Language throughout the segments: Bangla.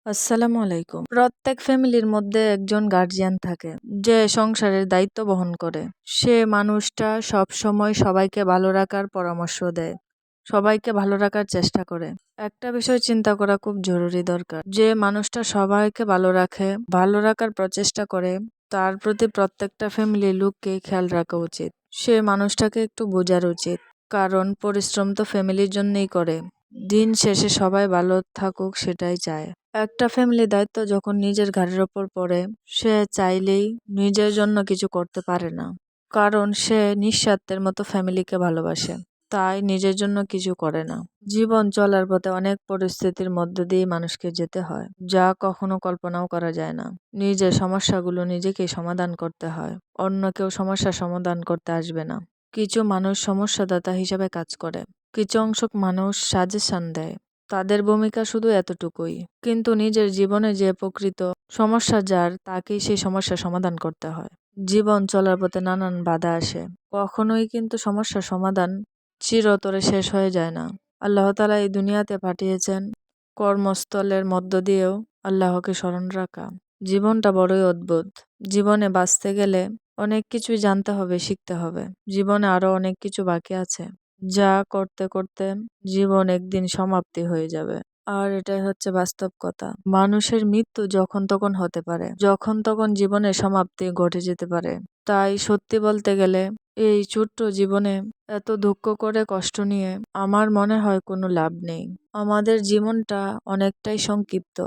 আসসালামু আলাইকুম। প্রত্যেক ফ্যামিলির মধ্যে একজন গার্জিয়ান থাকে যে সংসারের দায়িত্ব বহন করে। সে মানুষটা সব সময় সবাইকে ভালো রাখার পরামর্শ দেয়, সবাইকে ভালো রাখার চেষ্টা করে। একটা বিষয় চিন্তা করা খুব জরুরি দরকার, যে মানুষটা সবাইকে ভালো রাখে, ভালো রাখার প্রচেষ্টা করে, তার প্রতি প্রত্যেকটা ফ্যামিলির লোককে খেয়াল রাখা উচিত। সে মানুষটাকে একটু বোঝার উচিত, কারণ পরিশ্রম তো ফ্যামিলির জন্যই করে। দিন শেষে সবাই ভালো থাকুক সেটাই চায়। একটা ফ্যামিলির দায়িত্ব যখন নিজের ঘাড়ের ওপর পড়ে, সে চাইলেই নিজের জন্য কিছু করতে পারে না, কারণ সে নিঃস্বার্থের মতো ফ্যামিলিকে ভালোবাসে, তাই নিজের জন্য কিছু করে না। জীবন চলার পথে অনেক পরিস্থিতির মধ্য দিয়ে মানুষকে যেতে হয়, যা কখনো কল্পনাও করা যায় না। নিজের সমস্যাগুলো নিজেকেই সমাধান করতে হয়, অন্য কেউ সমস্যা সমাধান করতে আসবে না। কিছু মানুষ সমস্যাদাতা হিসেবে কাজ করে, কিছু অংশ মানুষ সাজেশন দেয়, তাদের ভূমিকা শুধু এতটুকুই। কিন্তু নিজের জীবনে যে প্রকৃত সমস্যা যার, তাকেই সেই সমস্যা সমাধান করতে হয়। জীবন চলার পথে নানান বাধা আসে, কখনোই কিন্তু সমস্যার সমাধান চিরতরে শেষ হয়ে যায় না। আল্লাহ তাআলা এই দুনিয়াতে পাঠিয়েছেন কর্মস্থলের মধ্য দিয়েও আল্লাহকে স্মরণ রাখা। জীবনটা বড়ই অদ্ভুত। জীবনে বাঁচতে গেলে অনেক কিছুই জানতে হবে, শিখতে হবে। জীবনে আরো অনেক কিছু বাকি আছে, যা করতে করতে জীবন একদিন সমাপ্তি হয়ে যাবে। আর এটাই হচ্ছে বাস্তব কথা। মানুষের মৃত্যু যখন তখন হতে পারে, যখন তখন জীবনের সমাপ্তি ঘটে যেতে পারে। তাই সত্যি বলতে গেলে এই ছোট্ট জীবনে এত দুঃখ করে কষ্ট নিয়ে আমার মনে হয় কোনো লাভ নেই। আমাদের জীবনটা অনেকটাই সংক্ষিপ্ত।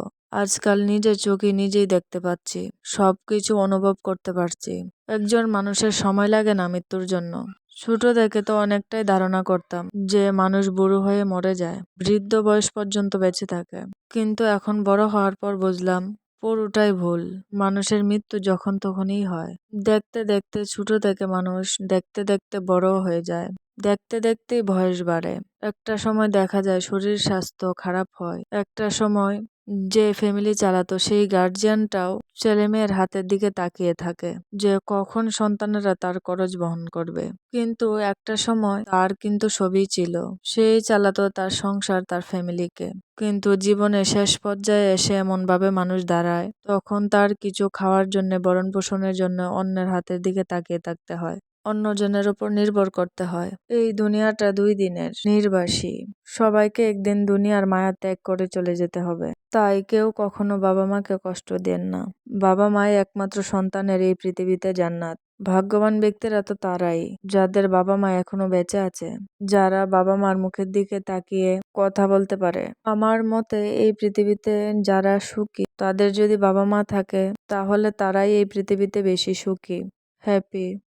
আজকাল নিজের চোখে নিজেই দেখতে পাচ্ছি, সবকিছু অনুভব করতে পারছি। একজন মানুষের সময় লাগে না মৃত্যুর জন্য। ছোট থেকে তো অনেকটাই ধারণা করতাম যে মানুষ বুড়ো হয়ে মরে যায়, বৃদ্ধ বয়স পর্যন্ত বেঁচে থাকে। কিন্তু এখন বড় হওয়ার পর বুঝলাম পুরোটাই ভুল। মানুষের মৃত্যু যখন তখনই হয়। দেখতে দেখতে ছোট থেকে মানুষ দেখতে দেখতে বড় হয়ে যায়, দেখতে দেখতেই বয়স বাড়ে। একটা সময় দেখা যায় শরীর স্বাস্থ্য খারাপ হয়। একটা সময় যে ফ্যামিলি চালাতো সেই গার্জিয়ানটাও ছেলে মেয়ের হাতের দিকে তাকিয়ে থাকে যে কখন সন্তানেরা তার খরচ বহন করবে। কিন্তু একটা সময় তার কিন্তু সবই ছিল, সেই চালাতো তার সংসার, তার ফ্যামিলিকে। কিন্তু জীবনের শেষ পর্যায়ে এসে এমন ভাবে মানুষ দাঁড়ায়, তখন তার কিছু খাওয়ার জন্য, ভরণ পোষণের জন্য অন্যের হাতের দিকে তাকিয়ে থাকতে হয়, অন্যজনের উপর নির্ভর করতে হয়। এই দুনিয়াটা 2 দিনের, নির্বাসী। সবাইকে একদিন দুনিয়ার মায়া ত্যাগ করে চলে যেতে হবে। তাই কেউ কখনো বাবা মাকে কষ্ট দেন না। বাবা মাই একমাত্র সন্তানের এই পৃথিবীতে জান্নাত। ভাগ্যবান ব্যক্তিরা তো তারাই, যাদের বাবা মা এখনো বেঁচে আছে, যারা বাবা মার মুখের দিকে তাকিয়ে কথা বলতে পারে। আমার মতে এই পৃথিবীতে যারা সুখী, তাদের যদি বাবা মা থাকে, তাহলে তারাই এই পৃথিবীতে বেশি সুখী, হ্যাপি।